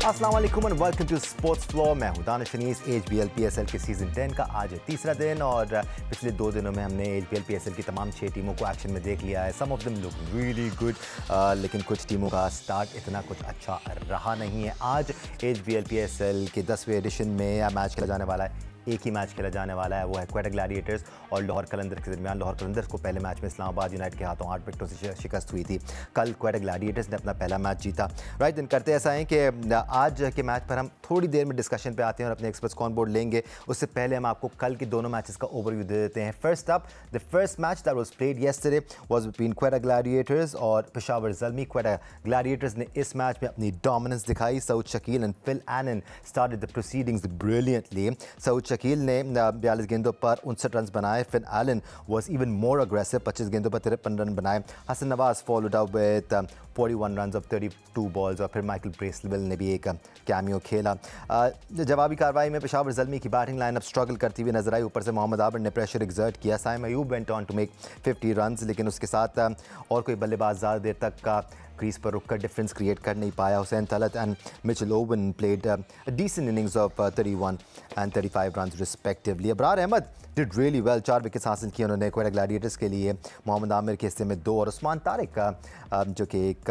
अस्सलाम वालेकुम and welcome to sports flow. मैं हूं दानिश अनीस। HBL PSL के सीज़न 10 का आज है तीसरा दिन और पिछले 2 दिनों में हमने HBL PSL की तमाम 6 टीमों को एक्शन में देख लिया है। Some of them look really good, लेकिन कुछ टीमों का स्टार्ट इतना कुछ अच्छा रहा नहीं है। आज HBL PSL के 10वें एडिशन में मैच खेला जाने वाला है। एक ही मैच खेला जाने वाला है, वो है क्वेटा ग्लैडिएटर्स और लाहौर कलंदर के दरमियान। लाहौर कलंदर को पहले मैच में इस्लामाबाद यूनाइटेड के हाथों 8 विकेटों से शिकस्त हुई थी। कल क्वेटा ग्लैडिएटर्स ने अपना पहला मैच जीता। राइट, दिन करते ऐसा है कि आज के मैच पर हम थोड़ी देर में डिस्कशन पे आते हैं और अपने एक्सपर्ट्स को ऑन बोर्ड लेंगे। उससे पहले हम आपको कल के दोनों मैचेस का ओवरव्यू दे देते हैं। First up, the first match that was played yesterday was between Quetta Gladiators और पेशावर ज़ल्मी। क्वेटा ग्लैडिएटर्स ने इस मैच में अपनी डोमिनेंस दिखाई। Saud Shakeel and Finn Allen started the proceedings brilliantly. Saud Shakeel ने 42 गेंदों पर 59 रन बनाए। Finn Allen was even more aggressive, 25 गेंदों पर 53 रन बनाए। Hasan Nawaz followed up with 41 run of 32 balls और फिर माइकल ब्रेसवेल ने भी एक कैमियो खेला। जवाबी कार्रवाई में पेशावर ज़ल्मी की बैटिंग लाइनअप स्ट्रगल करती हुई नजर आई। ऊपर से मोहम्मद आबिद ने प्रेशर एक्सर्ट किया। Saim Ayub went on to make 50 run, लेकिन उसके साथ और कोई बल्लेबाज ज़्यादा देर तक का क्रीज पर रुककर डिफरेंस क्रिएट कर नहीं पाया। Hussain Talat and Mitchell Owen played decent innings of 31 and 35 run respectively. Abrar Ahmed did really well, 4 wickets हासिल किए उन्होंने क्वेटा ग्लैडिएटर्स के लिए। मोहम्मद आमिर के हिस्से में 2 और उस्मान तारिक जो कि एक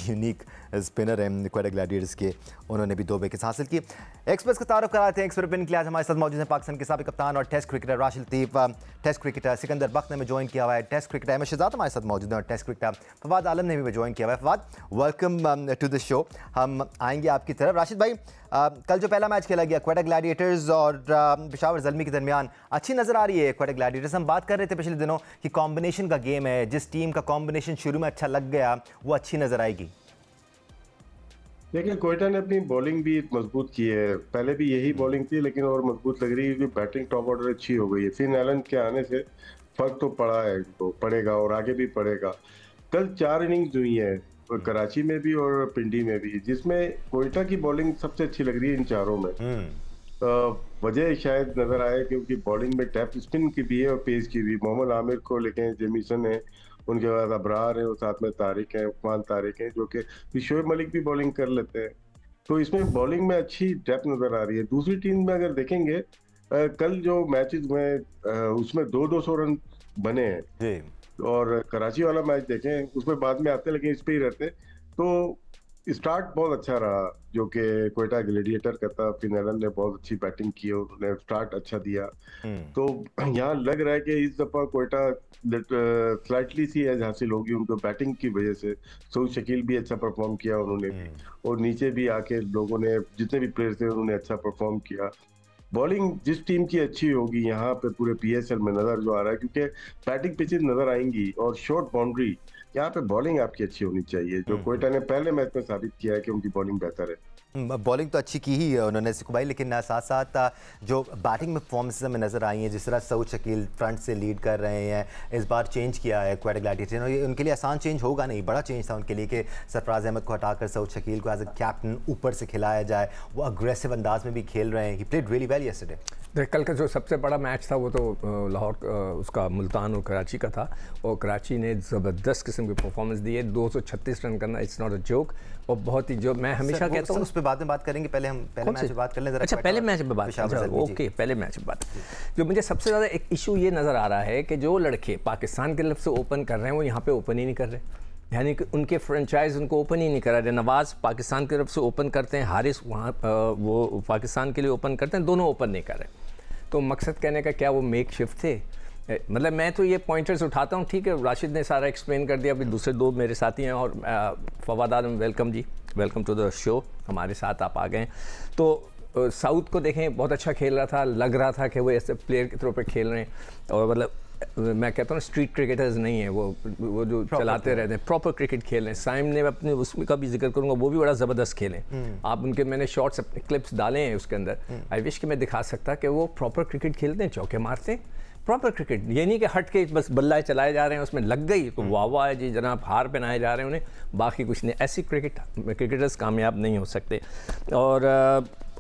यूनिक स्पिनर है क्वेटा ग्लैडिएटर्स के, उन्होंने भी 2 विकेट्स हासिल की। एक्सपर्ट्स का तारुफ कराते हैं। एक्सपर्ट पिन के लिए आज हमारे साथ मौजूद हैं पाकिस्तान के साबिक कप्तान और टेस्ट क्रिकेटर राशिद लतीफ़, टेस्ट क्रिकेटर सिकंदर बख्त ने भी ज्वाइन किया हुआ है, टेस्ट क्रिकेटर अहमद शहजाद हमारे साथ मौजूद हैं और टेस्ट क्रिकेटर फवाद आलम ने भी ज्वाइन किया हुआ है। Fawad, welcome to the show. हम आएंगे आपकी तरफ। राशिद भाई, कल जो पहला मैच खेला गया क्वेटा ग्लैडिएटर्स और पेशावर ज़ल्मी के दरमियान, अच्छी नज़र आ रही है क्वेटा ग्लैडिएटर्स। हम बात कर रहे थे पिछले दिनों कि कॉम्बिनेशन का गेम है, जिस टीम का कॉम्बिनेशन शुरू में अच्छा लग गया वो अच्छी नज़र आएगी। देखिए, क्वेटा ने अपनी बॉलिंग भी मजबूत की है। पहले भी यही बॉलिंग थी लेकिन और मजबूत लग रही है क्योंकि बैटिंग टॉप ऑर्डर अच्छी हो गई है। फिन एलन के आने से फर्क तो पड़ा है, तो पड़ेगा और आगे भी पड़ेगा। कल 4 इनिंग्स हुई है, कराची में भी और पिंडी में भी, जिसमें क्वेटा की बॉलिंग सबसे अच्छी लग रही है इन चारों में। वजह शायद नजर आए क्योंकि बॉलिंग में डेप्थ स्पिन की भी है और पेस की भी। मोहम्मद आमिर को लेके जेमिसन है, उनके बाद अबरार है और साथ में तारिक है, उस्मान तारिक है, जो कि शोएब मलिक भी बॉलिंग कर लेते हैं। तो इसमें बॉलिंग में अच्छी डेप्थ नजर आ रही है। दूसरी टीम में अगर देखेंगे, कल जो मैचेस में उसमें 200 रन बने हैं और कराची वाला मैच देखें उसमें बाद में आते हैं लेकिन इस पे ही रहते। तो स्टार्ट बहुत अच्छा रहा जो कि क्वेटा ग्लैडिएटर का था। फिन एलन ने बहुत अच्छी बैटिंग की, उन्होंने स्टार्ट अच्छा दिया। तो यहाँ लग रहा है कि इस दफा क्वेटा स्लाइटली सी एज हासिल होगी उनको बैटिंग की वजह से। सऊद शकील भी अच्छा परफॉर्म किया उन्होंने भी, और नीचे भी आके लोगों ने जितने भी प्लेयर्स थे उन्होंने अच्छा परफॉर्म किया। बॉलिंग जिस टीम की अच्छी होगी यहाँ पे पूरे PSL में नजर जो आ रहा है, क्योंकि बैटिंग पिचेस नजर आएंगी और शॉर्ट बाउंड्री, यहाँ पे बॉलिंग आपकी अच्छी होनी चाहिए, जो क्वेटा ने पहले मैच में साबित किया है कि उनकी बॉलिंग बेहतर है। बॉलिंग तो अच्छी की ही है उन्होंने सिकू भाई, लेकिन साथ साथ जो बैटिंग में परफॉर्मेंस हमें नज़र आई हैं, जिस तरह सऊद शकील फ्रंट से लीड कर रहे हैं, इस बार चेंज किया है क्वेटा ग्लैडिएटर्स ने। उनके लिए आसान चेंज होगा नहीं, बड़ा चेंज था उनके लिए कि सरफराज अहमद को हटाकर सऊद शकील को एज अ कैप्टन ऊपर से खिलाया जाए। वो अग्रेसिव अंदाज में भी खेल रहे हैं। He played really well yesterday. कल का जो सबसे बड़ा मैच था वो तो लाहौर उसका मुल्तान और कराची का था, और कराची ने ज़बरदस्त किस्म की परफॉर्मेंस दी है। 236 रन करना इट्स नॉट अ जोक, और बहुत ही जो मैं हमेशा कहता हूँ उस पर बाद में बात करेंगे, पहले हम पहले मैच पे बात कर लें जरा। अच्छा, पहले मैच पे बात, ओके, पहले मैच पे बात। जो मुझे सबसे ज़्यादा एक इशू ये नज़र आ रहा है कि जो लड़के पाकिस्तान की तरफ से ओपन कर रहे हैं वो यहाँ पे ओपन ही नहीं कर रहे, यानी कि उनके फ्रेंचाइज उनको ओपन ही नहीं करा रहे। नवाज़ पाकिस्तान की तरफ से ओपन करते हैं, हारिस वहाँ वो पाकिस्तान के लिए ओपन करते हैं, दोनों ओपन नहीं कर रहे। तो मकसद कहने का क्या वो मेक शिफ्ट थे? मतलब मैं तो ये पॉइंटर्स उठाता हूँ, ठीक है, राशिद ने सारा एक्सप्लेन कर दिया। अभी दूसरे 2 मेरे साथी हैं, और Fawad Alam, welcome ji, welcome to the show, हमारे साथ आप आ गए। तो साउथ को देखें, बहुत अच्छा खेल रहा था, लग रहा था कि वो ऐसे प्लेयर के तौर पे खेल रहे हैं, और मतलब मैं कहता हूँ स्ट्रीट क्रिकेटर्स नहीं है वो जो चलाते रहते हैं, प्रॉपर क्रिकेट खेल रहे हैं। साइम ने अपने उसका भी जिक्र करूँगा, वो भी बड़ा ज़बरदस्त खेलें। आप उनके, मैंने शॉर्ट्स अपने क्लिप्स डाले हैं उसके अंदर, आई विश कि मैं दिखा सकता कि वो प्रॉपर क्रिकेट खेलते हैं, चौके मारते हैं, प्रॉपर क्रिकेट। ये नहीं कि हट के बस बल्ला चलाए जा रहे हैं, उसमें लग गई तो वाह वाह है जी जनाब, हार पहनाए जा रहे हैं उन्हें, बाकी कुछ नहीं। ऐसी क्रिकेटर्स कामयाब नहीं हो सकते।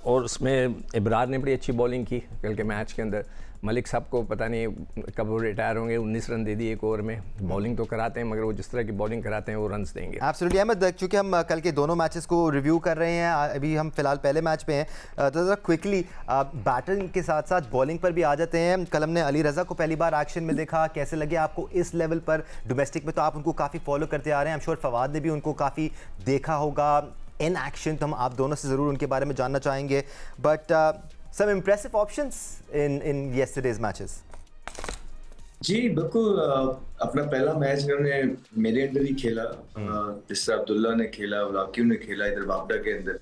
और उसमें इब्रार ने बड़ी अच्छी बॉलिंग की कल के मैच के अंदर। मलिक साहब को पता नहीं कब वो रिटायर होंगे, 19 रन दे दिए एक ओवर में। बॉलिंग तो कराते हैं मगर वो जिस तरह की बॉलिंग कराते हैं वो रन्स देंगे। एब्सोल्युटली अहमद, क्योंकि हम कल के दोनों मैचेस को रिव्यू कर रहे हैं, अभी हम फिलहाल पहले मैच पे हैं, तो ज़रा क्विकली बैटिंग के साथ साथ बॉलिंग पर भी आ जाते हैं। कल हमने अली रज़ा को पहली बार एक्शन में देखा, कैसे लगे आपको इस लेवल पर? डोमेस्टिक में तो आप उनको काफ़ी फॉलो करते आ रहे हैं, आई एम श्योर फवाद ने भी उनको काफ़ी देखा होगा इन एक्शन, तो हम आप दोनों से ज़रूर उनके बारे में जानना चाहेंगे। But some impressive options in yesterday's matches. जी बिल्कुल, अपना पहला मैच इन्होंने मेरे अंदर ही खेला, जिस तरह अब्दुल्ला ने खेला, राकिब ने खेला, इधर बाबडा के अंदर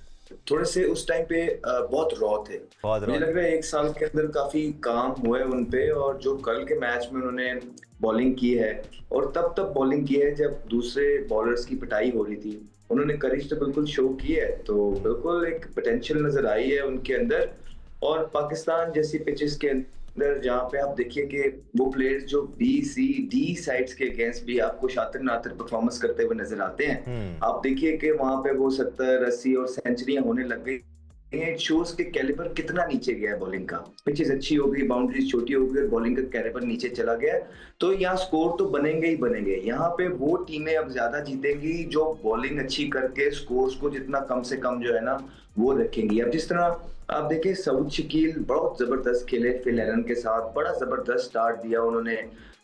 थोड़े से उस टाइम पे बहुत रॉ थे। मुझे लग रहा है एक साल के अंदर काफी काम हुआ है उन पे, और जो कल के मैच में उन्होंने बॉलिंग की है और तब बॉलिंग की है जब दूसरे बॉलर्स की पिटाई हो रही थी, उन्होंने करेज तो बिल्कुल शो की है। तो बिल्कुल एक पोटेंशियल नजर आई है उनके अंदर। और पाकिस्तान जैसी पिचेस के अंदर जहाँ पे आप देखिए कि वो प्लेयर्स जो बी सी डी साइड्स के अगेंस्ट भी आपको शातिर नातिर परफॉर्मेंस करते हुए नजर आते हैं। आप देखिए कि वहां पे वो 70-80 और सेंचुरियां होने लग गई। इट शोज के कैलिबर कितना नीचे गया है बॉलिंग का। पिचेस अच्छी हो गई, बाउंड्रीज छोटी हो गई और बॉलिंग का कैलिबर नीचे चला गया, तो यहाँ स्कोर तो बनेंगे ही बनेंगे। यहाँ पे वो टीमें अब ज्यादा जीतेंगी जो बॉलिंग अच्छी करके स्कोर्स को जितना कम से कम जो है ना वो रखेंगी। अब जिस तरह आप देखिए सऊद शकील बहुत जबरदस्त खेले फिल एलन के साथ, बड़ा जबरदस्त स्टार्ट दिया उन्होंने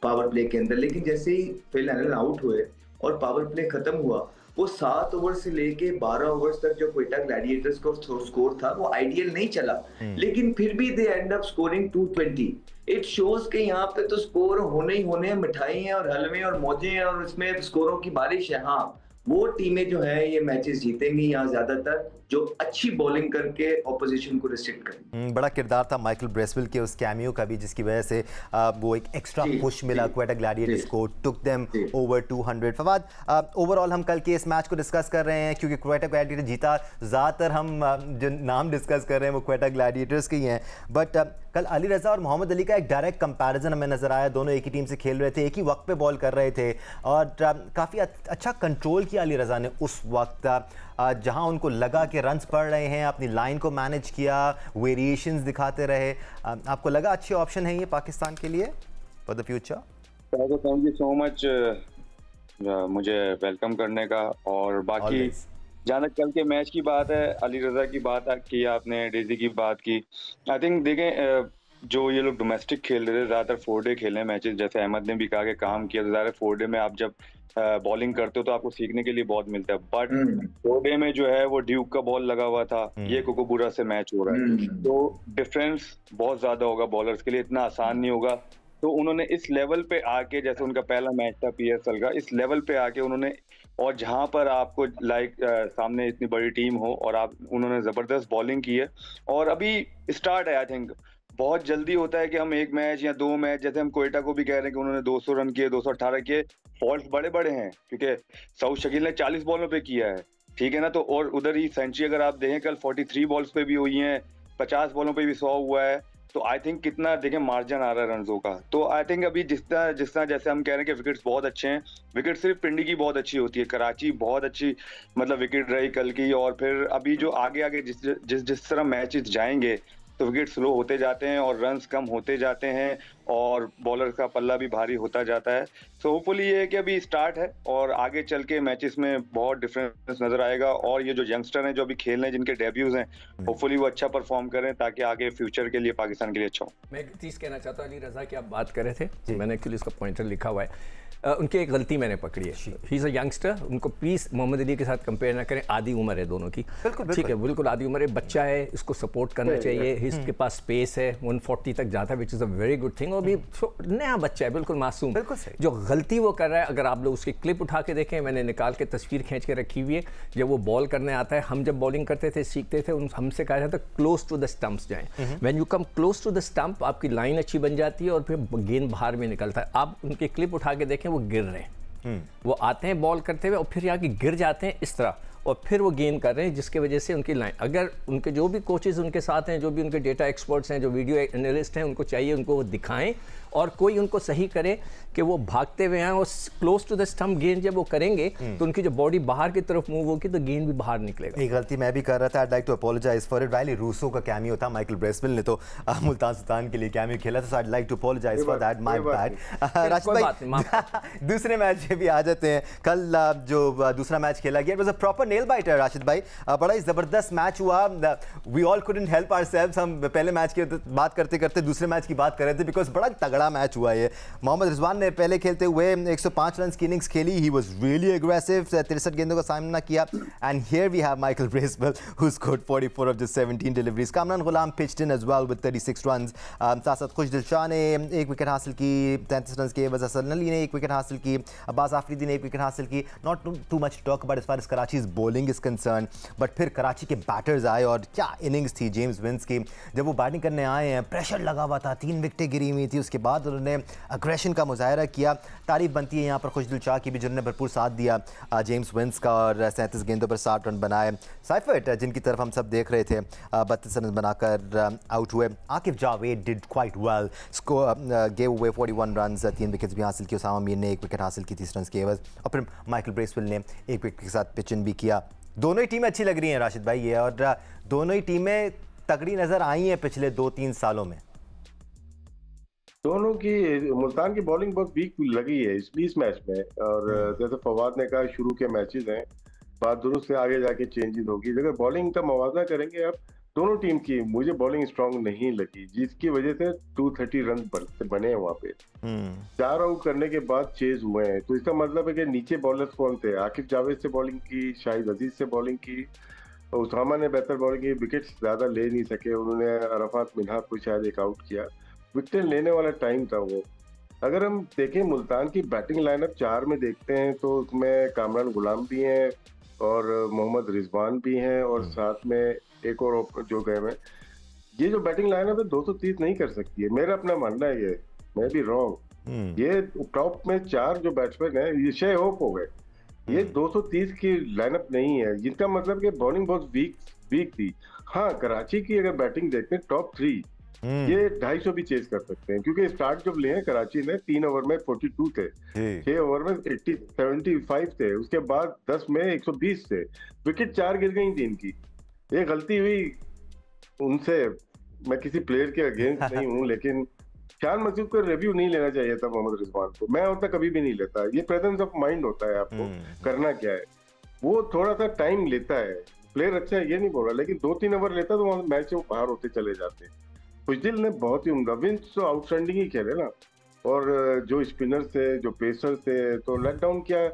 पावर प्ले के अंदर, लेकिन जैसे ही फिल एलन आउट हुए और पावर प्ले खत्म हुआ, वो 7 ओवर से लेके 12 ओवर्स तक जो क्वेटा ग्लैडिएटर्स का स्कोर था वो आइडियल नहीं चला, लेकिन फिर भी they end up scoring 220। It shows के यहाँ पे तो स्कोर होने ही होने हैं, मिठाई हैं और हलवे और मौजें हैं और इसमें स्कोरों की बारिश है। हाँ, वो टीमें जो है ये मैचेस जीतेंगी यहाँ ज्यादातर जो अच्छी बॉलिंग करके ऑपोजिशन को रिस्ट्रिक्ट करें। बड़ा किरदार था माइकल ब्रेसवेल के उस कैमियो का भी, जिसकी वजह से वो एक एक्स्ट्रा पुश मिला क्वेटा ग्लैडिएटर्स को, took them over 200। Fawad, overall हम कल के इस मैच को डिस्कस कर रहे हैं क्योंकि क्वेटा ग्लैडिएटर जीता। ज़्यादातर हम जो नाम डिस्कस कर रहे हैं वो क्वेटा ग्लैडिएटर्स के ही हैं, बट कल अली रज़ा और मोहम्मद अली का एक डायरेक्ट कंपैरिजन हमें नजर आया। दोनों एक ही टीम से खेल रहे थे, एक ही वक्त पे बॉल कर रहे थे और काफ़ी अच्छा कंट्रोल किया अली रज़ा ने उस वक्त, जहां उनको लगा कि रन्स पड़ रहे हैं, अपनी लाइन को मैनेज किया, वेरिएशंस दिखाते रहे। आपको लगा अच्छे ऑप्शन है ये पाकिस्तान के लिए for the future? Thank you so much मुझे वेलकम करने का। और बाकी जहाँ तक कल के मैच की बात है, अली रज़ा की बात की आपने, डेजी की बात की, आई थिंक देखें जो ये लोग डोमेस्टिक खेल रहे थे ज़्यादातर 4 डे खेले मैचेस, जैसे अहमद ने भी कहा कि काम किया, तो ज़्यादा 4 डे में आप जब बॉलिंग करते हो तो आपको सीखने के लिए बहुत मिलता है। बट 4 डे में जो है वो ड्यूक का बॉल लगा हुआ था, ये कोकोबुरा से मैच हो रहा है, तो डिफरेंस बहुत ज्यादा होगा बॉलर्स के लिए, इतना आसान नहीं होगा। तो उन्होंने इस लेवल पे आके, जैसे उनका पहला मैच था PSL का, इस लेवल पे आके उन्होंने, और जहां पर आपको सामने इतनी बड़ी टीम हो और उन्होंने जबरदस्त बॉलिंग की है। और अभी स्टार्ट है, आई थिंक बहुत जल्दी होता है कि हम एक मैच या 2 मैच, जैसे हम कोयटा को भी कह रहे हैं कि उन्होंने 200 रन किए, 218 किए, फॉल्ट बड़े बड़े हैं क्योंकि सऊद शकील ने 40 बॉलों पे किया है, ठीक है ना। तो और उधर ही सेंचुरी अगर आप देखें कल 43 बॉल्स पे भी हुई हैं, 50 बॉलों पे भी 100 हुआ है, तो आई थिंक कितना देखें मार्जिन आ रहा है रनों का। तो आई थिंक अभी जिस तरह जैसे हम कह रहे हैं कि विकेट्स बहुत अच्छे हैं, विकेट सिर्फ पिंडी की बहुत अच्छी होती है, कराची बहुत अच्छी मतलब विकेट रही कल की। और फिर अभी जो आगे जिस तरह मैचेस जाएंगे तो विकेट स्लो होते जाते हैं और रन्स कम होते जाते हैं और बॉलर का पल्ला भी भारी होता जाता है। सो होपफुली ये है कि अभी स्टार्ट है और आगे चल के मैचेस में बहुत डिफरेंस नजर आएगा। और ये जो यंगस्टर हैं जो अभी खेल रहे हैं, जिनके डेब्यूज हैं, होपफुली वो अच्छा परफॉर्म करें ताकि आगे फ्यूचर के लिए पाकिस्तान के लिए अच्छा हो। मैं एक चीज़ कहना चाहता हूँ, अली रज़ा की आप बात कर रहे थे, मैंने एक्चुअली इसका पॉइंटर लिखा हुआ है। उनकी एक गलती मैंने पकड़ी है, ही इज़ अ यंगस्टर, उनको प्लीज़ मोहम्मद अली के साथ कंपेयर ना करें, आधी उम्र है दोनों की, ठीक है, बिल्कुल आधी उम्र है, बच्चा है, इसको सपोर्ट करना चाहिए, इसके पास स्पेस है, 140 तक जाता है, which is a very good thing. और भी नया बच्चा है, बिल्कुल मासूम, जो गलती वो कर रहा है, अगर आप लोग उसकी क्लिप उठा के देखें, मैंने निकाल के तस्वीर खींच के रखी हुई है, जब वो बॉल करने आता है, हम जब बॉलिंग करते थे सीखते थे, हमसे कहा जाता है क्लोज टू द स्टंप्स जाएं, when you come close to the stump आपकी लाइन अच्छी बन जाती है और फिर गेंद बाहर में निकलता है। आप उनकी क्लिप उठा के देखें, वो गिर रहे हैं, वो आते हैं बॉल करते हुए और फिर यहाँ गिर जाते हैं इस तरह, और फिर वो गेन कर रहे हैं, जिसकी वजह से उनकी लाइन, अगर उनके जो भी कोचेज़ उनके साथ हैं, जो भी उनके डेटा एक्सपर्ट्स हैं, जो वीडियो एनालिस्ट हैं, उनको चाहिए उनको वो दिखाएं और कोई उनको सही करे कि वो भागते हुए हैं और क्लोज टू द स्टंप गेंद जब वो करेंगे तो उनकी जो बॉडी बाहर की तरफ मूव होगी तो गेंद भी बाहर निकलेगा। एक गलती मैं भी कर रहा था, I like to apologise for it. Rilee Rossouw का कैमियो था, माइकल ब्रेसवेल ने तो मुल्तान सुल्तान के लिए कैमियो खेला था, so I like to apologise for that, my bad. Rashid भाई दूसरे मैच में भी आ जाते हैं। कल जो दूसरा मैच खेला गया, it was a proper nail biter Rashid भाई, बड़ा ही ज़बरदस्त मैच हुआ। We all couldn't help ourselves, हम पहले मैच की बात करते करते दूसरे मैच की बात कर रहे थे बिकॉज बड़ा तगड़ा मैच हुआ ये। मोहम्मद रिजवान ने पहले खेलते हुए 105 रन की इनिंग्स खेली, ही वाज रियली एग्रेसिव, 63 गेंदों का सामना किया। And here we have Michael Bracewell who scored 44 off the 17 deliveries. Kamran Ghulam pitched in as well with 36 runs. साथ साथ खुशदिल शाह ने एक विकेट हासिल की 33 रन के, वज़ हसन अली ने एक विकेट हासिल की, अब्बास आफरीदी ने एक विकेट हासिल की। Not too much talk about as far as Karachi's bowling is concern, but फिर कराची के बैटर्स आए और क्या इनिंग्स थी जेम्स विंस की। जब वो बैटिंग करने आए हैं, प्रेशर लगा हुआ था, 3 विकेटें गिरी हुई थी, उसके बाद उन्होंने अग्रेशन का मुजाहरा किया। तारीफ बनती है यहाँ पर खुशदिल शाह की भी, जिन्होंने भरपूर साथ दिया जेम्स विंस का और 37 गेंदों पर 60 रन बनाए। साइफर्ट जिनकी तरफ हम सब देख रहे थे 32 रन बनाकर आउट हुए। Akif Javed did quite well, gave away 41 run, 3 wickets भी हासिल की। उसामा मीर ने एक विकेट हासिल की 30 रन के एवज, और फिर माइकल ब्रेसवेल ने एक विकेट के साथ पिच इन भी किया। दोनों ही टीमें अच्छी लग रही हैं राशिद भाई ये, और दोनों ही टीमें तगड़ी नज़र आई हैं पिछले 2-3 सालों में। दोनों की मुल्तान की बॉलिंग बहुत वीक लगी है इस मैच में, और जैसे फवाद ने कहा शुरू के मैचेस हैं, बात दुरुस्त से आगे जाके चेंजेस होगी। अगर बॉलिंग का मवाजना करेंगे आप दोनों टीम की, मुझे बॉलिंग स्ट्रांग नहीं लगी, जिसकी वजह से 230 रन बने हैं वहाँ पे। 4 आउट करने के बाद चेज हुए हैं, तो इसका मतलब है कि नीचे बॉलर्स कौन थे? आकिफ जावेद से बॉलिंग की, शाहिद अजीज से बॉलिंग की, उसामा ने बेहतर बॉलिंग की, विकेट्स ज्यादा ले नहीं सके, उन्होंने अरफात मिन्हाज को शायद एक आउट किया। विकेट लेने वाला टाइम था वो। अगर हम देखें मुल्तान की बैटिंग लाइनअप 4 में देखते हैं तो उसमें कामरान गुलाम भी हैं और मोहम्मद रिजवान भी हैं, और साथ में एक और जो गए हैं। ये जो बैटिंग लाइनअप है 230 नहीं कर सकती है, मेरा अपना मानना है। ये मैं भी रॉन्ग, ये टॉप में 4 जो बैट्समैन है ये शे होप हो गए, ये 230 की लाइनअप नहीं है, जिनका मतलब कि बॉलिंग बहुत वीक थी। हाँ, कराची की अगर बैटिंग देखते हैं टॉप 3 ये 250 भी चेज कर सकते हैं, क्योंकि स्टार्ट जब लिए कराची ने 3 ओवर में 42 थे, 6 ओवर में 75 थे, उसके बाद 10 में 120 थे, विकेट 4 गिर गई थी इनकी। ये गलती हुई उनसे, मैं किसी प्लेयर के अगेंस्ट नहीं हूँ, लेकिन शान मसूद को रिव्यू नहीं लेना चाहिए था मोहम्मद रिजवान को, मैं होता कभी भी नहीं लेता। ये प्रेजेंस ऑफ माइंड होता है, आपको करना क्या है, वो थोड़ा सा टाइम लेता है। प्लेयर अच्छा है ये नहीं बोल रहा, लेकिन 2-3 ओवर लेता तो वहाँ मैच से वो बाहर होते चले जाते। खुशदिल ने बहुत ही उम्दा, विंस तो आउटस्टैंडिंग ही खेले ना, और जो स्पिनर थे, जो पेसर थे, तो लेट डाउन किया।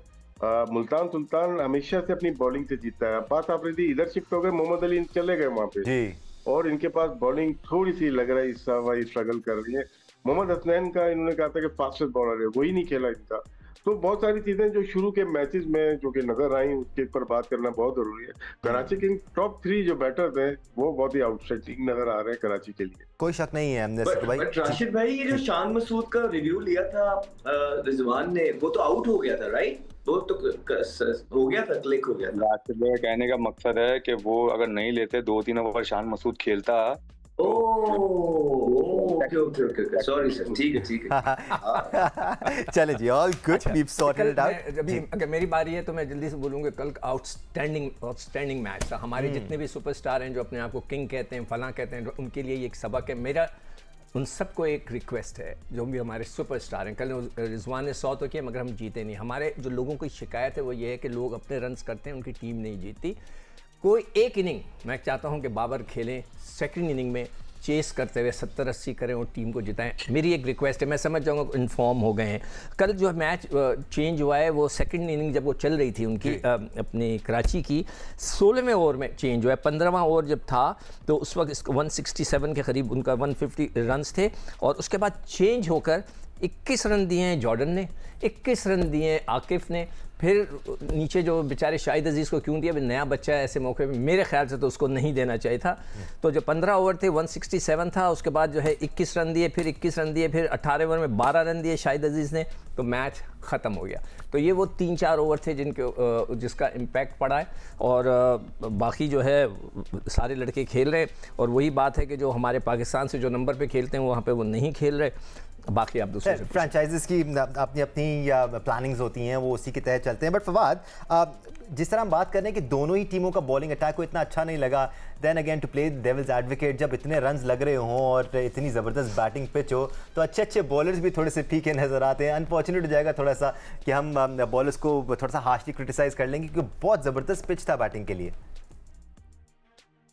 मुल्तान सुल्तान हमेशा से अपनी बॉलिंग से जीतता है। अब्बास आफरीदी इधर शिफ्ट हो गए, मोहम्मद अली चले गए वहां पे, और इनके पास बॉलिंग थोड़ी सी लग रहा है इस समय स्ट्रगल कर रही है। मोहम्मद हसनैन का इन्होंने कहा था कि फास्टेस्ट बॉलर है, वही नहीं खेला इनका। तो बहुत सारी चीजें जो शुरू के मैचेस में जो कि नजर आई, उसके ऊपर बात करना बहुत जरूरी है। कराची के टॉप 3 जो बैटर्स हैं वो बहुत ही आउटस्टैंडिंग नजर आ रहे हैं कराची के लिए, कोई शक नहीं है। बट राशिद भाई, ये जो शान मसूद का रिव्यू लिया था रिजवान ने, वो तो आउट हो गया था, राइट? वो तो हो गया था, क्लिक हो गया था। राशिद भाई कहने का मकसद है कि वो अगर नहीं लेते 2-3 ओवर शान मसूद खेलता। ओके, सॉरी सर, ठीक है। चले जी, all good, we have sorted it out. अभी अगर मेरी बारी है तो मैं जल्दी से बोलूँगा, कल आउटस्टैंडिंग मैच था। हमारे जितने भी सुपरस्टार हैं, जो अपने आप को किंग कहते हैं, फलां कहते हैं, उनके लिए एक सबक है। मेरा उन सबको एक रिक्वेस्ट है, जो भी हमारे सुपरस्टार हैं। कल रिजवान ने 100 तो किया, मगर हम जीते नहीं। हमारे जो लोगों की शिकायत है वो ये है कि लोग अपने रन्स करते हैं, उनकी टीम नहीं जीतती। कोई एक इनिंग मैं चाहता हूं कि बाबर खेलें, सेकंड इनिंग में चेस करते हुए 70-80 करें और टीम को जिताएं। मेरी एक रिक्वेस्ट है, मैं समझ जाऊंगा इन्फॉर्म हो गए हैं। कल जो मैच चेंज हुआ है वो सेकंड इनिंग जब वो चल रही थी उनकी अपनी कराची की, 16वें ओवर में चेंज हुआ है। 15वां ओवर जब था तो उस वक्त 167 के करीब उनका 150 रन्स थे, और उसके बाद चेंज होकर 21 रन दिए हैं जॉर्डन ने, 21 रन दिए आकिफ ने, फिर नीचे जो बेचारे शाहिद अजीज़ को क्यों दिया, नया बच्चा है ऐसे मौके पे, मेरे ख्याल से तो उसको नहीं देना चाहिए था। तो जो 15 ओवर थे 167 था, उसके बाद जो है 21 रन दिए, फिर 21 रन दिए, फिर 18 ओवर में 12 रन दिए शाहिद अजीज़ ने, तो मैच ख़त्म हो गया। तो ये वो 3-4 ओवर थे जिसका इम्पैक्ट पड़ा है, और बाकी जो है सारे लड़के खेल रहे हैं, और वही बात है कि जो हमारे पाकिस्तान से जो नंबर पे खेलते हैं वहाँ पे वो नहीं खेल रहे। बाकी आप दूसरे फ्रेंचाइजीज की अपनी अपनी प्लानिंग्स होती हैं, वो उसी के तहत चलते हैं। बट फवाद, जिस तरह हम बात कर रहे हैं कि दोनों ही टीमों का बॉलिंग अटैक को इतना अच्छा नहीं लगा, then again to play devil's advocate, जब इतने रन्स लग रहे हों और इतनी ज़बरदस्त बैटिंग पिच हो, तो अच्छे अच्छे बॉलर्स भी थोड़े से फीके नज़र आते हैं। अनफॉर्चुनेट हो जाएगा थोड़ा सा कि हम बॉलर्स को थोड़ा सा हार्शली क्रिटिसाइज़ कर लेंगे, क्योंकि बहुत ज़बरदस्त पिच था बैटिंग के लिए।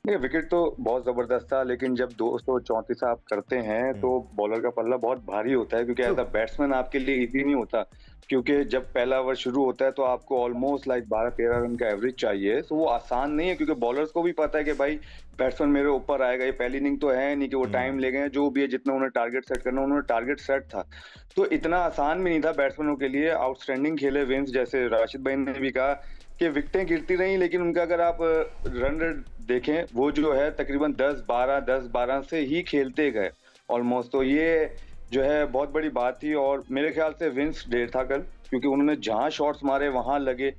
नहीं, विकेट तो बहुत जबरदस्त था, लेकिन जब 234 आप करते हैं तो बॉलर का पल्ला बहुत भारी होता है, क्योंकि एज अ बैट्समैन आपके लिए इजी नहीं होता, क्योंकि जब पहला ओवर शुरू होता है तो आपको ऑलमोस्ट लाइक 12-13 रन का एवरेज चाहिए। तो वो आसान नहीं है, क्योंकि बॉलर्स को भी पता है कि भाई बैट्समैन मेरे ऊपर आएगा, ये पहली इनिंग तो है नहीं कि वो टाइम ले गए, जो भी है जितना उन्हें टारगेट सेट करना उन्होंने टारगेट सेट था। तो इतना आसान भी नहीं था बैट्समैनों के लिए। आउटस्टैंडिंग खेले विंस, जैसे राशिद भाई ने भी कहा कि विकेटें गिरती रही, लेकिन उनका अगर आप रन रेट देखें वो जो है तकरीबन 10-12 से ही खेलते गए ऑलमोस्ट। तो ये जो है बहुत बड़ी बात थी, और मेरे ख्याल से विंस डेट था कल, क्योंकि उन्होंने जहां शॉट्स मारे वहां लगे।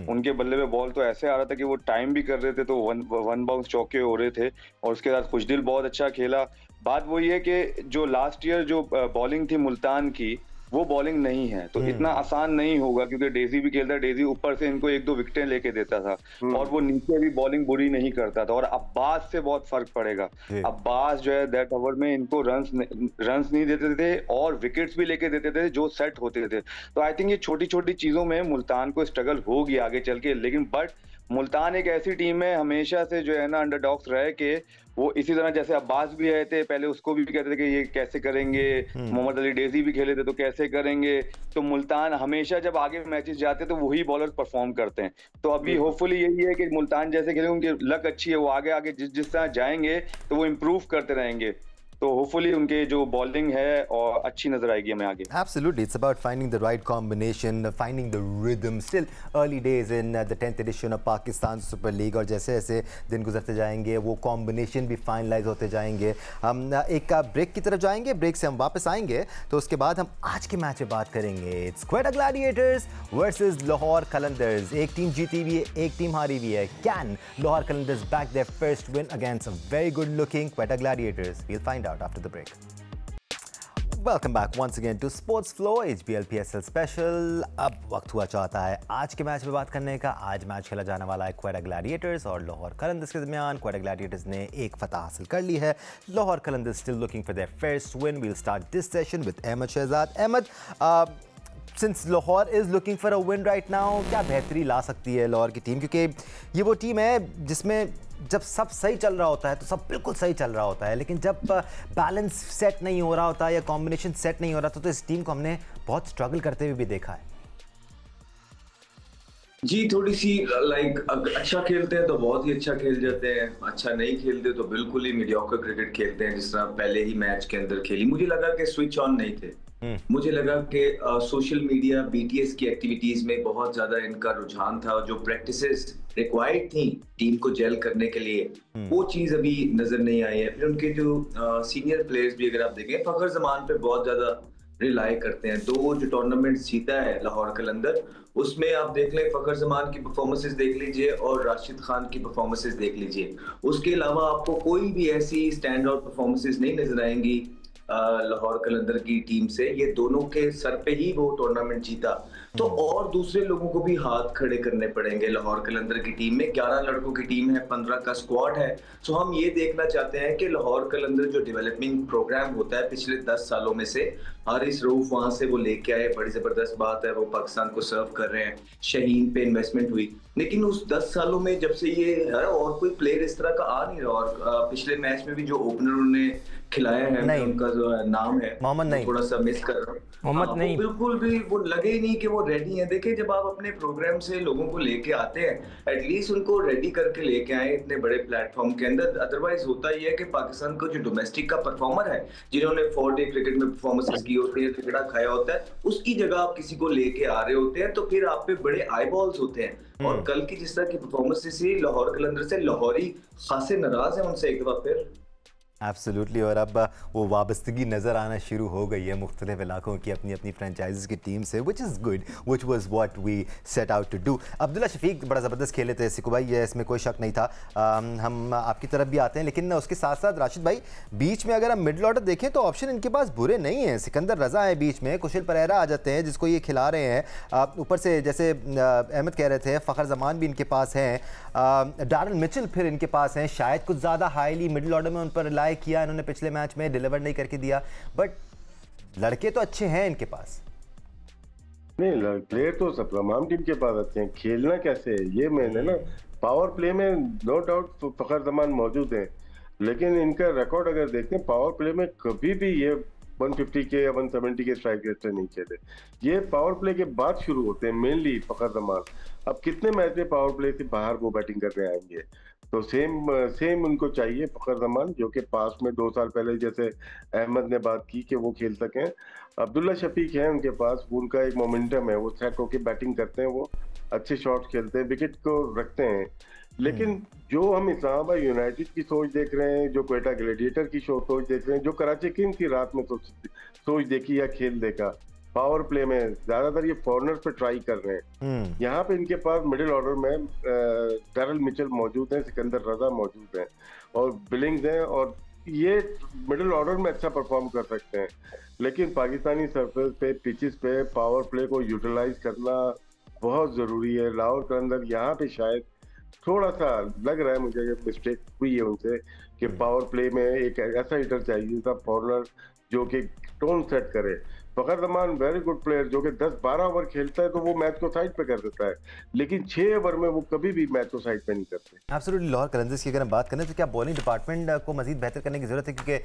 उनके बल्ले पे बॉल तो ऐसे आ रहा था कि वो टाइम भी कर रहे थे, तो वन बाउंस चौके हो रहे थे, और उसके बाद खुशदिल बहुत अच्छा खेला। बात वही है कि जो लास्ट ईयर जो बॉलिंग थी मुल्तान की, वो बॉलिंग नहीं है, तो इतना आसान नहीं होगा, क्योंकि डेजी भी खेलता है, डेजी ऊपर से इनको 1-2 विकेटें लेके देता था, और वो नीचे भी बॉलिंग बुरी नहीं करता था। और अब्बास से बहुत फर्क पड़ेगा। अब्बास जो है दैट ओवर में इनको रन्स नहीं देते थे, और विकेट्स भी लेके देते थे जो सेट होते थे। तो आई थिंक ये छोटी छोटी चीजों में मुल्तान को स्ट्रगल होगी आगे चल के, लेकिन बट मुल्तान एक ऐसी टीम है हमेशा से जो है ना अंडरडॉग्स रहे के, वो इसी तरह जैसे अब्बास भी आए थे पहले, उसको भी कहते थे कि ये कैसे करेंगे, मोहम्मद अली डेजी भी खेले थे तो कैसे करेंगे। तो मुल्तान हमेशा जब आगे मैचेस जाते तो वही बॉलर्स परफॉर्म करते हैं। तो अभी होपफुली यही है कि मुल्तान जैसे खेले, उनकी लक अच्छी है, वो आगे आगे जिस तरह जाएंगे तो वो इम्प्रूव करते रहेंगे। तो होपफुली उनके जो बॉलिंग है और अच्छी नजर आएगी हमें आगे। Absolutely, it's about finding the right combination, finding the rhythm. Still early days in the 10th edition of Pakistan Super League, और जैसे जैसे दिन गुजरते जाएंगे वो कॉम्बिनेशन भी फाइनलाइज होते जाएंगे। हम एक ब्रेक की तरफ जाएंगे, ब्रेक से हम वापस आएंगे तो उसके बाद हम आज के मैच में बात करेंगे। It's Quetta Gladiators versus Lahore Qalandars. एक टीम जीती हुई है, एक टीम हारी हुई है। Can Lahore Qalandars back their first win against a very good looking Quetta Gladiators? We'll find out after the break. Welcome back once again to Sports Flow HBL PSL Special. अब वक्त हुआ चाहता है आज के मैच में बात करने का। आज मैच खेला जाने वाला है क्वेटा ग्लैडिएटर्स और लाहौर कलंदर्स के दरमियान। क्वेटा ग्लैडिएटर्स ने एक फतह हासिल कर ली है। Lahore Qalandars still looking for their first win. We'll start this session with Ahmed Shehzad. Ahmed, since Lahore is looking for a win right now, क्या बेहतरी ला सकती है लाहौर की टीम? क्योंकि ये वो टीम है जिसमें जब सब सही चल रहा होता है तो सब बिल्कुल सही चल रहा होता है, लेकिन जब बैलेंस सेट नहीं हो रहा होता या कॉम्बिनेशन सेट नहीं हो रहा तो इस टीम को हमने बहुत स्ट्रगल करते हुए भी देखा है। जी, थोड़ी सी लाइक अच्छा खेलते हैं तो बहुत ही अच्छा खेल जाते हैं, अच्छा नहीं खेलते तो बिल्कुल ही मीडियोकर क्रिकेट खेलते हैं, जिस तरह पहले ही मैच के अंदर खेली। मुझे लगा कि स्विच ऑन नहीं थे। मुझे लगा कि सोशल मीडिया बीटीएस की एक्टिविटीज में बहुत ज्यादा इनका रुझान था, जो प्रैक्टिसेस रिक्वायर्ड थी टीम को जेल करने के लिए वो चीज अभी नजर नहीं आई है। फिर उनके जो सीनियर प्लेयर्स भी अगर आप देखें, फखर जमान पे बहुत ज्यादा रिलाई करते हैं। 2 जो टूर्नामेंट जीता है लाहौर कलंदर, उसमें आप देख लें फखर जमान की परफॉर्मेंसेस देख लीजिए और राशिद खान की परफॉर्मेंसेस देख लीजिए। उसके अलावा आपको कोई भी ऐसी स्टैंड आउट परफॉर्मेंसेस नहीं नजर आएंगी लाहौर कलंदर की टीम से। ये दोनों के सर पे ही वो टूर्नामेंट जीता, तो और दूसरे लोगों को भी हाथ खड़े करने पड़ेंगे। लाहौर कलंदर की टीम में 11 लड़कों की टीम है, 15 का स्क्वाड है। सो हम ये देखना चाहते हैं कि लाहौर कलंदर जो डेवलपमेंट प्रोग्राम होता है पिछले 10 सालों में से, हारिस रऊफ वहां से वो लेके आए, बड़ी जबरदस्त बात है, वो पाकिस्तान को सर्व कर रहे हैं। शहीन पे इन्वेस्टमेंट हुई, लेकिन उस 10 सालों में जब से ये है और कोई प्लेयर इस तरह का आ नहीं रहा। और पिछले मैच में भी जो ओपनर उन्होंने खिलाया है, उनका जो नाम है मोहम्मद नहीं, थोड़ा सा मिस कर रहा हूँ, मोहम्मद नहीं, बिल्कुल भी वो लगे ही नहीं कि वो रेडी हैं। देखिए जब आप अपने प्रोग्राम से लोगों को लेके आते हैं, एटलीस्ट उनको रेडी करके लेके आए इतने बड़े प्लेटफॉर्म के अंदर। अदरवाइज होता ही है कि पाकिस्तान को जो डोमेस्टिक का परफॉर्मर है, जिन्होंने 4 डे क्रिकेट में परफॉर्मेंसेस की होती है, क्रिकेट खाया होता है, उसकी जगह आप किसी को लेके आ रहे होते हैं तो फिर आप पे बड़े आई बॉल्स होते हैं। और कल की जिस तरह की परफॉर्मेंस थी लाहौर कलंदर से, लाहौरी खासे नाराज है उनसे एक दफा फिर। एब्सोल्युटली, और अब वो वाबस्तगी नज़र आना शुरू हो गई है मुख्तलिफ इलाकों की अपनी अपनी फ्रेंचाइजीज़ की टीम से, which is good, which was what we set out to do. Abdullah Shafique बड़ा ज़बरदस्त खेले थे सिकू भाई, ये इसमें कोई शक नहीं था। हम आपकी तरफ भी आते हैं, लेकिन उसके साथ साथ राशिद भाई बीच में अगर हम मिडल ऑर्डर देखें तो ऑप्शन इनके पास बुरे नहीं हैं। सिकंदर रज़ा है बीच में, कुशल परेरा आ जाते हैं जिसको ये खिला रहे हैं, ऊपर से जैसे अहमद कह रहे थे फ़खर जमान भी इनके पास हैं, डारल मिचेल फिर इनके पास हैं। शायद कुछ ज़्यादा हाईली मिडल ऑर्डर में उन पर रिलाई किया इन्होंने, पिछले मैच में डिलीवर नहीं करके दिया, बट लड़के तो अच्छे हैं इनके पास। नहीं, प्लेयर तो सब तमाम टीम के पास अच्छे हैं, खेलना कैसे है ये मेन है ना। पावर प्ले में नो डाउट फखर जमान मौजूद है, लेकिन इनका रिकॉर्ड अगर देखते हैं पावर प्ले में कभी भी ये 150 के या 170 के स्ट्राइक रेट से नहीं खेले। ये पावर प्ले के बाद शुरू होते हैं मेनली फखर जमान। अब कितने मैच में पावर प्ले से बाहर वो बैटिंग करने आएंगे, तो सेम उनको चाहिए फखर जमान, जो कि पास में 2 साल पहले जैसे अहमद ने बात की कि वो खेल सकें। अब्दुल्ला शफीक है उनके पास, उनका एक मोमेंटम है, वो सेट होकर बैटिंग करते हैं, वो अच्छे शॉट खेलते हैं, विकेट को रखते हैं। लेकिन जो हम इस्लामाबाद यूनाइटेड की सोच देख रहे हैं, जो क्वेटा ग्लैडिएटर की सोच देख रहे हैं, जो कराची किंग्स की रात में सोच देखी या खेल देखा, पावर प्ले में ज्यादातर ये फॉरनर्स पे ट्राई कर रहे हैं। यहाँ पे इनके पास मिडिल ऑर्डर में डारल मिचेल मौजूद हैं, सिकंदर रजा मौजूद हैं और बिलिंग्स हैं, और ये मिडिल ऑर्डर में अच्छा परफॉर्म कर सकते हैं। लेकिन पाकिस्तानी सरफेस पे, पिचेस पे पावर प्ले को यूटिलाइज करना बहुत जरूरी है। लाहौर कलंदर यहाँ पे शायद थोड़ा सा लग रहा है मुझे मिस्टेक हुई है उनसे कि पावर प्ले में एक ऐसा हिटर चाहिए था फॉरनर जो कि टोन सेट करे। फखर जमान वेरी गुड प्लेयर, जो कि 10-12 ओवर खेलता है तो वो मैच को साइड पे कर देता है, लेकिन 6 ओवर में वो कभी भी मैच को साइड पे नहीं करते। एब्सोल्युटली। लाहौर कलंदर्स की अगर हम बात करें तो क्या बॉलिंग डिपार्टमेंट को मजीद बेहतर करने की जरूरत है, क्योंकि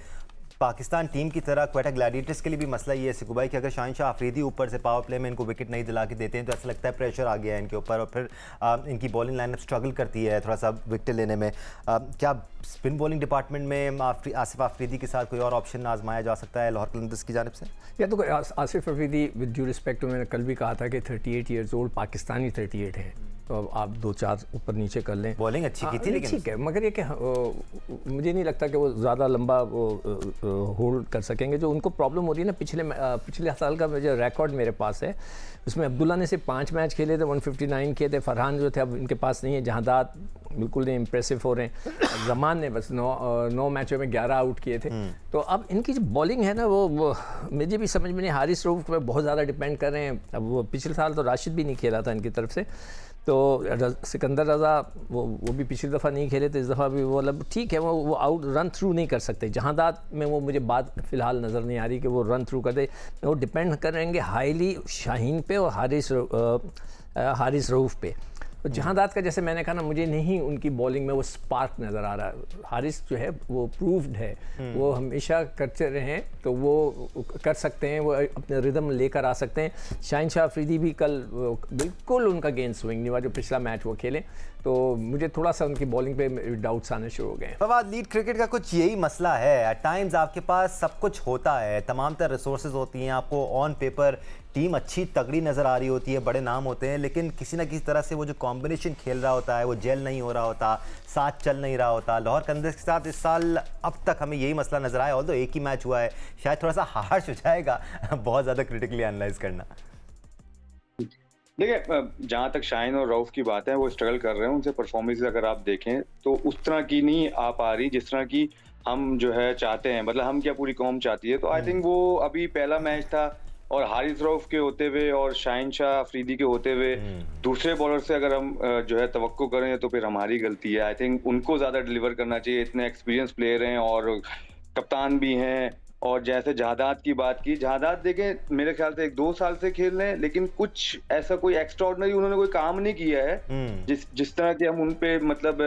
पाकिस्तान टीम की तरह क्वेटा ग्लैडिएटर्स के लिए भी मसला ये है सिकू भाई कि अगर शाहिनशाह अफरीदी ऊपर से पावर प्ले में इनको विकेट नहीं दिला के देते हैं तो ऐसा लगता है प्रेशर आ गया है इनके ऊपर, और फिर इनकी बॉलिंग लाइनअप स्ट्रगल करती है थोड़ा सा विकेट लेने में। क्या स्पिन बॉलिंग डिपार्टमेंट में आसिफ अफरीदी के साथ कोई और ऑप्शन आजमाया जा सकता है लाहौर कलंदर्स की जानिब से? या तो Asif Afridi with due respect, मैंने कल भी कहा था कि 38 ईयर्स ओल्ड, पाकिस्तानी 38 है, तो अब आप 2-4 ऊपर नीचे कर लें। बॉलिंग अच्छी की थी लेकिन ठीक है, मगर ये कि मुझे नहीं लगता कि वो ज़्यादा लंबा होल्ड कर सकेंगे। जो उनको प्रॉब्लम हो रही है ना, पिछले साल का जो रिकॉर्ड मेरे पास है उसमें अब्दुल्ला ने सिर्फ 5 मैच खेले थे, 159 किए थे। फरहान जो थे अब इनके पास नहीं है, जहादात बिल्कुल नहीं इम्प्रेसिव हो रहे हैं। जमान ने बस 9 मैचों में 11 आउट किए थे। तो अब इनकी जो बॉलिंग है ना वो मुझे भी समझ में नहीं, हारिस रऊफ पे बहुत ज़्यादा डिपेंड कर रहे हैं। अब वो पिछले साल तो राशिद भी नहीं खेला था इनकी तरफ से, तो सिकंदर रज़ा वो भी पिछली दफ़ा नहीं खेले थे, इस दफ़ा भी वो मतलब ठीक है, वो आउट रन थ्रू नहीं कर सकते। जहादात में वो मुझे बात फ़िलहाल नज़र नहीं आ रही कि वो रन थ्रू कर दे। वो डिपेंड करेंगे हाईली शाहीन पे और हारिस रऊफ पे। तो जहादात का जैसे मैंने कहा ना, मुझे नहीं उनकी बॉलिंग में वो स्पार्क नज़र आ रहा है। हारिस जो है वो प्रूव्ड है, वो हमेशा करते रहे हैं तो वो कर सकते हैं, वो अपने रिदम लेकर आ सकते हैं। शाहिनशाह अफरीदी भी कल बिल्कुल उनका गेंद स्विंग नहीं हुआ जो पिछला मैच वो खेले, तो मुझे थोड़ा सा उनकी बॉलिंग पे डाउट्स आने शुरू हो गए हैं। फवाद, लीड क्रिकेट का कुछ यही मसला है, एट टाइम्स आपके पास सब कुछ होता है, तमाम तरह रिसोर्सेज होती हैं, आपको ऑन पेपर टीम अच्छी तगड़ी नज़र आ रही होती है, बड़े नाम होते हैं, लेकिन किसी ना किसी तरह से वो जो कॉम्बिनेशन खेल रहा होता है वो जेल नहीं हो रहा होता, साथ चल नहीं रहा होता। लाहौर कलंदर्स के साथ इस साल अब तक हमें यही मसला नज़र आया, ऑल्दो एक ही मैच हुआ है, शायद थोड़ा सा हार्श हो जाएगा बहुत ज़्यादा क्रिटिकली एनालाइज करना। देखिए, जहाँ तक शाहीन और रऊफ की बात है, वो स्ट्रगल कर रहे हैं, उनसे परफॉर्मेंस अगर आप देखें तो उस तरह की नहीं आ पा रही जिस तरह की हम जो है चाहते हैं, मतलब हम क्या पूरी कौम चाहती है। तो आई थिंक वो अभी पहला मैच था और हारिस रऊफ के होते हुए और शाहिनशाह अफरीदी के होते हुए दूसरे बॉलर से अगर हम जो है तवक्को करें तो फिर हमारी गलती है। आई थिंक उनको ज़्यादा डिलीवर करना चाहिए, इतने एक्सपीरियंस प्लेयर हैं और कप्तान भी हैं। और जैसे जहादात की बात की, जहादात देखें मेरे ख्याल से 1-2 साल से खेल रहे हैं, लेकिन कुछ ऐसा कोई एक्स्ट्राऑर्डिनरी उन्होंने कोई काम नहीं किया है जिस तरह के हम उन पे मतलब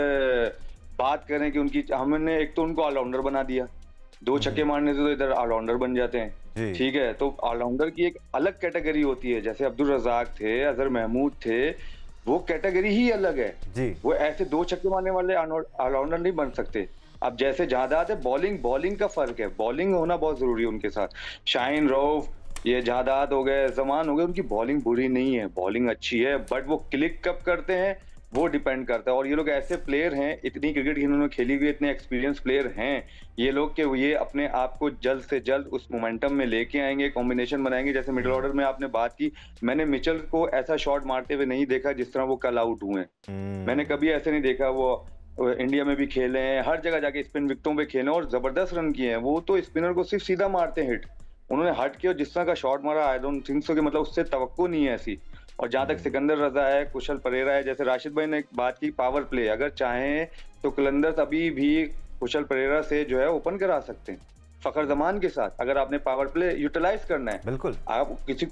बात करें कि उनकी हमने एक तो उनको ऑलराउंडर बना दिया, 2 छक्के मारने से तो इधर ऑलराउंडर बन जाते हैं। ठीक है, तो ऑलराउंडर की एक अलग कैटेगरी होती है, जैसे अब्दुल रजाक थे, अजहर महमूद थे, वो कैटेगरी ही अलग है जी। वो ऐसे 2 छक्के मारने वाले ऑलराउंडर नहीं बन सकते। अब जैसे जादाद है, बॉलिंग का फर्क है, बॉलिंग होना बहुत जरूरी है उनके साथ। शाहीन रऊफ, ये जादाद हो गए, जमान हो गए, उनकी बॉलिंग बुरी नहीं है, बॉलिंग अच्छी है, बट वो क्लिक कब करते हैं वो डिपेंड करता है। और ये लोग ऐसे प्लेयर हैं, इतनी क्रिकेट इन्होंने खेली हुई, इतने एक्सपीरियंस प्लेयर हैं ये लोग, के ये अपने आप को जल्द से जल्द उस मोमेंटम में लेके आएंगे, कॉम्बिनेशन बनाएंगे। जैसे मिडिल ऑर्डर में आपने बात की, मैंने मिचेल को ऐसा शॉट मारते हुए नहीं देखा जिस तरह वो कल आउट हुए। मैंने कभी ऐसे नहीं देखा। वो इंडिया में भी खेले हैं, हर जगह जाके स्पिन विकेटों पे खेले और जबरदस्त रन किए हैं। वो तो स्पिनर को सिर्फ सीधा मारते हैं हिट, उन्होंने हट के और जिस तरह का शॉट मारा, आई डोंट थिंक सो कि मतलब उससे तवक्को नहीं है ऐसी। और जहां तक सिकंदर रजा है, कुशल परेरा है, जैसे राशिद भाई ने बात की पावर प्ले, अगर चाहें तो कलंदर्स अभी भी कुशल परेरा से जो है ओपन करा सकते हैं फखर जमान के साथ, अगर आपने पावर प्ले यूटिलाइज करना है। बिल्कुल, आप किसी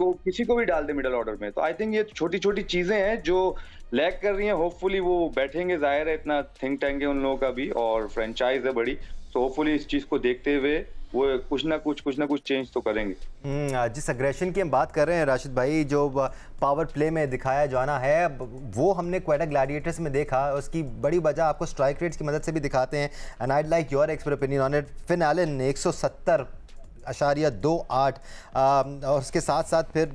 को भी डाल दे मिडिल ऑर्डर में। तो आई थिंक ये छोटी छोटी चीजें हैं जो लैग कर रही हैं। होपफुली वो बैठेंगे, जाहिर है इतना थिंक टैंक है उन लोगों का भी और फ्रेंचाइज है बड़ी, तो होपफुली इस चीज को देखते हुए वो कुछ ना कुछ चेंज तो करेंगे। जिस अग्रेशन की हम बात कर रहे हैं राशिद भाई, जो पावर प्ले में दिखाया जाना है वो हमने क्वेटा ग्लैडिएटर्स में देखा, उसकी बड़ी वजह आपको स्ट्राइक रेट्स की मदद से भी दिखाते हैं। And I'd like your expert opinion on it. Finn Allen 170.28 और उसके साथ साथ फिर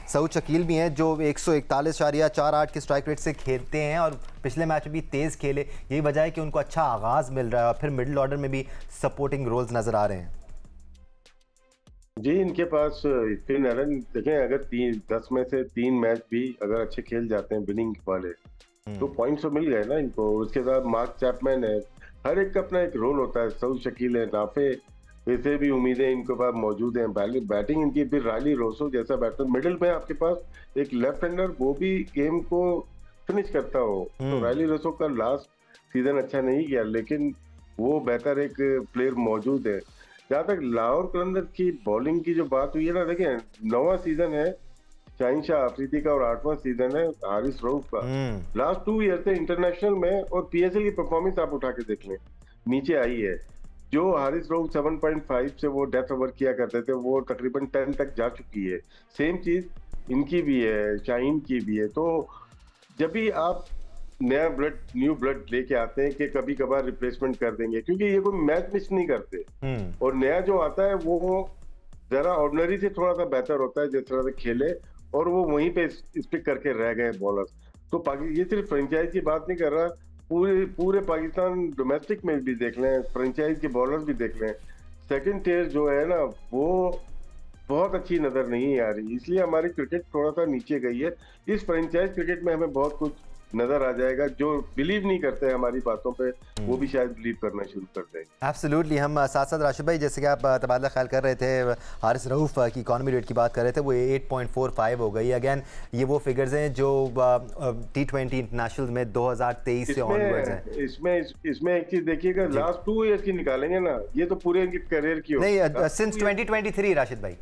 सऊद शकील भी हैं जो 141.48 के स्ट्राइक रेट से खेलते हैं और पिछले मैच में भी तेज़ खेले। यही वजह है कि उनको अच्छा आगाज़ मिल रहा है और फिर मिडिल ऑर्डर में भी सपोर्टिंग रोल्स नज़र आ रहे हैं। जी, इनके पास फिन एलन देखें, अगर 10 में से 3 मैच भी अगर अच्छे खेल जाते हैं विनिंग वाले तो पॉइंट्स तो मिल गए ना इनको। उसके बाद मार्क चैपमैन है, हर एक का अपना एक रोल होता है। सऊद शकील है, नाफे, वैसे भी उम्मीदें इनके पास मौजूद हैं। बैटिंग इनकी, फिर रायली रोसो जैसा बैटर, मिडिल में आपके पास एक लेफ्ट हैंडर वो भी गेम को फिनिश करता हो। तो रायली रोसो का लास्ट सीजन अच्छा नहीं किया लेकिन वो बेहतर एक प्लेयर मौजूद है। जहाँ तक लाहौर कलंदर की बॉलिंग की जो बात हुई है ना, देखें 9वां सीजन है शाहीन शाह अफरीदी का और 8वां सीजन है हारिस रऊफ का। लास्ट 2 ईयर से इंटरनेशनल में और पीएसएल की परफॉर्मेंस आप उठा के देख लें, नीचे आई है। जो हारिस रऊफ 7.5 से वो डेथ ओवर किया करते थे वो तकरीबन 10 तक जा चुकी है। सेम चीज इनकी भी है, शाहीन की भी है। तो जब भी आप न्यू ब्लड लेके आते हैं कि कभी कभार रिप्लेसमेंट कर देंगे, क्योंकि ये कोई मैच मिस नहीं करते और नया जो आता है वो जरा ऑर्डिनरी से थोड़ा सा बेहतर होता है जिस तरह से खेले, और वो वहीं पे स्टिक करके रह गए बॉलर। तो ये सिर्फ फ्रेंचाइज की बात नहीं कर रहा, पूरे पाकिस्तान डोमेस्टिक में भी देख लें, फ्रेंचाइज के बॉलर्स भी देख लें, सेकंड टियर जो है ना वो बहुत अच्छी नजर नहीं आ रही। इसलिए हमारी क्रिकेट थोड़ा सा नीचे गई है। इस फ्रेंचाइज क्रिकेट में हमें बहुत कुछ नजर आ जाएगा। जो बिलीव नहीं करते हैं हमारी बातों पे वो भी शायद बिलीव करना शुरू कर देंगे। एब्सोल्युटली। हम साथ साथ राशिद भाई, जैसे कि आप तबादला ख्याल कर रहे थे, हारिस रऊफ की इकॉनमी रेट की बात कर रहे थे, वो 8.45 हो गई। अगेन ये वो फिगर्स हैं जो T20 इंटरनेशनल में 2023 से ऑनवर्ड्स हैं। इसमें एक चीज देखिएगा, लास्ट 2 इयर्स की निकालेंगे ना, ये तो पूरे इनकी करियर की नहीं, सिंस 2023 राशिद भाई।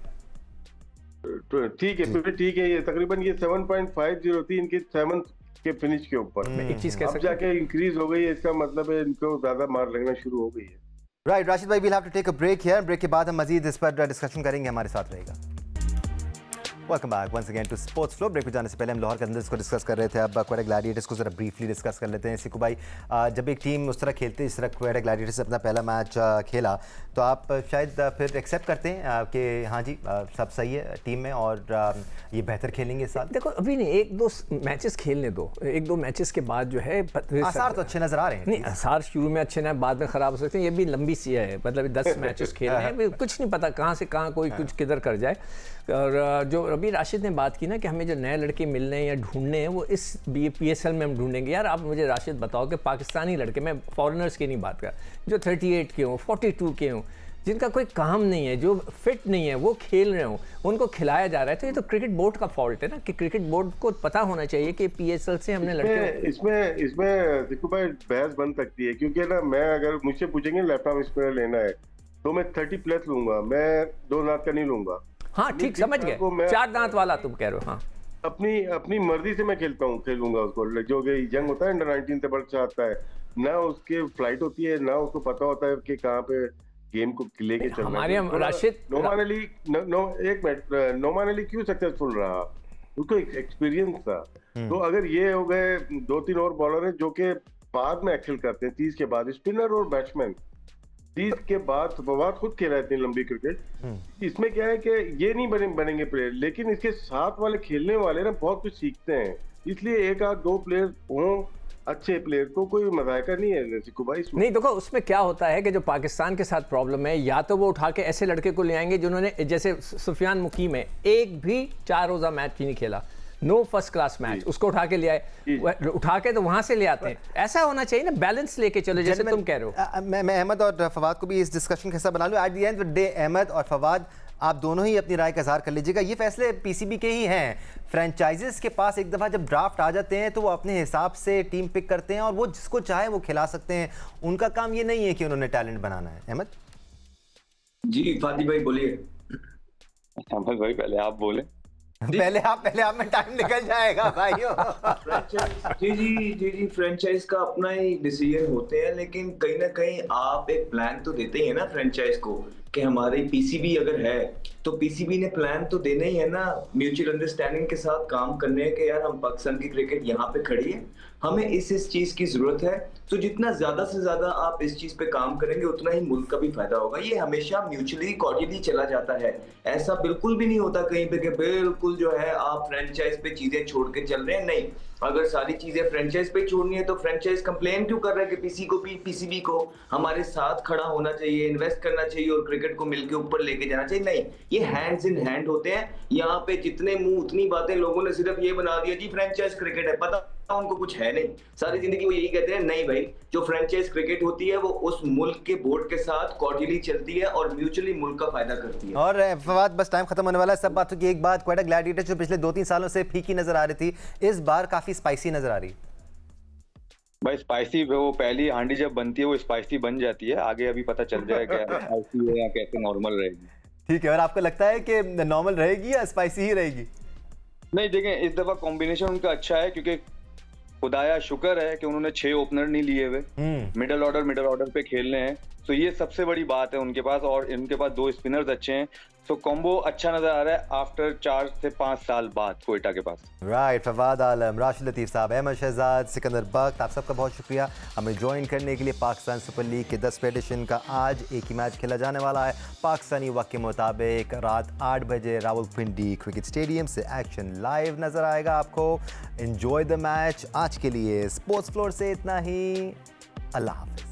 ठीक है, फिर ठीक है। ये तकरीबन ये 7.50 थी इनकी 7th के फिनिश के ऊपर। एक चीज अब जाके इंक्रीज हो गई है, इसका मतलब है इनको ज्यादा मार लगना शुरू हो गई है। राइट राशिद भाई, we'll have to take a break here. Break के बाद हम मजीद इस पर डिस्कशन करेंगे, हमारे साथ रहेगा। Welcome back once again to sports flow. Break में जाने से पहले हम लाहौर के अंदर इसको डिस्कस कर रहे थे, अब क्वेटा ग्लैडिएटर्स को जरा ब्रीफली डिस्कस कर लेते हैं। सिकू भाई, जब एक टीम उस तरह खेलती है जिस तरह क्वेटा ग्लैडिएटर्स से अपना पहला मैच खेला, तो आप शायद फिर एक्सेप्ट करते हैं कि हाँ जी सब सही है टीम में और ये बेहतर खेलेंगे इस साल। देखो अभी नहीं, 1-2 मैचेस खेलने दो, 1-2 मैचेस के बाद जो है आसार तो अच्छे नजर आ रहे हैं। नहीं, आसार शुरू में अच्छे ना, बाद में खराब हो सकते हैं। ये भी लंबी सी है, मतलब 10 मैचेस खेल रहे हैं, कुछ नहीं पता कहाँ से कहाँ कोई कुछ किधर कर जाए। और जो अभी राशिद ने बात की ना कि हमें जो नए लड़के मिलने हैं या ढूंढने हैं वो इस PSL में हम ढूंढेंगे। यार आप मुझे राशिद बताओ कि पाकिस्तानी लड़के, मैं फॉरेनर्स की नहीं बात कर, जो 38 के हों, 42 के हों, जिनका कोई काम नहीं है, जो फिट नहीं है, वो खेल रहे हों, उनको खिलाया जा रहा है। तो ये तो क्रिकेट बोर्ड का फॉल्ट है ना, कि क्रिकेट बोर्ड को पता होना चाहिए कि PSL से हमने लड़के। इसमें देखो भाई बहस बन सकती है, क्योंकि ना मैं अगर मुझसे पूछेंगे लेफ्ट आर्म स्पिनर लेना है तो मैं 30+ लूंगा, मैं 2 दांत का नहीं लूंगा। हाँ ठीक, समझ गए, 4 दांत वाला तुम कह रहे हो। हाँ, अपनी मर्जी से मैं खेलूंगा उसको। जो कि यंग होता है अंडर 19 से बड़ा आता है ना, उसके फ्लाइट होती है ना, उसको पता होता है कि कहाँ पे गेम को लेके चल रहा है। राशिद नोमान अली एक मिनट, नोमान अली क्यों सक्सेसफुल रहा? उसको एक्सपीरियंस था। तो अगर ये हो गए 2-3 और बॉलर हैं जो कि बाद में एक्सेल करते हैं 30 के बाद, स्पिनर और बैट्समैन 30 के बाद, फवाद खुद खेला है इतनी लंबी क्रिकेट। इसमें क्या है कि ये नहीं बनेंगे प्लेयर, लेकिन इसके साथ वाले खेलने वाले ना बहुत कुछ सीखते हैं, इसलिए 1-2 प्लेयर हों अच्छे प्लेयर को कोई मजाका नहीं है भाई इसमें। नहीं देखो, उसमें क्या होता है कि जो पाकिस्तान के साथ प्रॉब्लम है, या तो वो उठा के ऐसे लड़के को ले आएंगे जिन्होंने, जैसे सुफियान मुकीम है, एक भी 4 रोजा मैच ही नहीं खेला, नो फर्स्ट क्लास मैच, उसको उठा के ले आए, उठा के तो वहां से ले आते हैं। ऐसा होना चाहिए ना, बैलेंस लेके चलो, जैसे तुम कह रहे हो। मैं अहमद और फवाद को भी इस डिस्कशन का हिस्सा बना लूं। At the end of the day Ahmed और फवाद, आप दोनों ही अपनी राय का इज़हार कर लीजिएगा। ये फैसले पीसीबी के ही हैं। फ्रेंचाइजेस के पास एक दफ़ा जब ड्राफ्ट आ जाते हैं तो वो अपने हिसाब से टीम पिक करते हैं और वो जिसको चाहे वो खिला सकते हैं। उनका काम ये नहीं है कि उन्होंने टैलेंट बनाना है। अहमद जी, फादी भाई बोलिए। अहमद भाई पहले आप बोले। पहले आप में टाइम निकल जाएगा भाइयों। जी, फ्रेंचाइज का अपना ही डिसीजन होते हैं, लेकिन कहीं ना कहीं आप एक प्लान तो देते ही है ना फ्रेंचाइज को कि हमारी पीसीबी अगर है तो पीसीबी ने प्लान तो देना ही है ना, म्यूचुअल अंडरस्टैंडिंग के साथ काम करने के, यार हम पाकिस्तान की क्रिकेट यहाँ पे खड़ी है, हमें इस चीज की जरूरत है, तो जितना ज्यादा से ज्यादा आप इस चीज पे काम करेंगे उतना ही मुल्क का भी फायदा होगा। ये हमेशा म्यूचुअली कॉर्डियली चला जाता है। ऐसा बिल्कुल भी नहीं होता कहीं पे कि बिल्कुल जो है आप फ्रेंचाइज पे चीजें छोड़ के चल रहे हैं। नहीं, अगर सारी चीजें फ्रेंचाइज पे छोड़नी है तो फ्रेंचाइज कंप्लेन क्यों कर रहा है कि पीसीबी को हमारे साथ खड़ा होना चाहिए, इन्वेस्ट करना चाहिए और क्रिकेट को मिलकर ऊपर लेके जाना चाहिए। नहीं, ये हैंड्स इन हैंड होते हैं। यहाँ पे जितने मुंह उतनी बातें, लोगों ने सिर्फ ये बना दिया जी फ्रेंचाइज क्रिकेट है, पता उनको कुछ है नहीं, सारी जिंदगी वो यही कहते हैं। नहीं भाई, जो फ्रेंचाइज क्रिकेट होती है वो उस मुल्क के बोर्ड के साथ कॉर्डियली चलती है और म्यूचुअली मुल्क का फायदा करती है। और फवाद, बस टाइम खत्म होने वाला है। सब बातों की एक बात, क्वाइटा ग्लैडिएटर जो पिछले 2-3 सालों से फीकी नजर आ रही थी, इस बार काफी स्पाइसी नजर आ रही। भाई स्पाइसी, वो पहली हांडी जब बनती है वो स्पाइसी बन जाती है, आगे अभी पता चल जाएगा स्पाइसी है या कैसे नॉर्मल रहेगी। ठीक है, और आपको लगता है कि नॉर्मल रहेगी या स्पाइसी ही रहेगी? नहीं देखें, इस दफा कॉम्बिनेशन उनका अच्छा है, क्योंकि खुदाया शुक्र है कि उन्होंने 6 ओपनर नहीं लिए हुए, मिडिल ऑर्डर पे खेलने हैं, तो ये सबसे बड़ी बात है उनके पास। और इनके पास 2 स्पिनर्स अच्छे हैं, तो कॉम्बो अच्छा नजर आ रहा है आफ्टर 4 से 5 साल बाद क्वेटा के पास। राइट, फवाद आलम, राशिद लतीफ़ साहब, अहमद शहजाद, सिकंदर बख्त, आप सबका बहुत शुक्रिया हमें ज्वाइन करने के लिए। पाकिस्तान सुपर लीग के 10वें एडिशन का आज एक ही मैच खेला जाने वाला है। पाकिस्तानी वक्त के मुताबिक रात 8 बजे रावलपिंडी क्रिकेट स्टेडियम से एक्शन लाइव नजर आएगा आपको। Enjoy the match. आज के लिए स्पोर्ट्स फ्लोर से इतना ही। अल्लाह हाफिज़।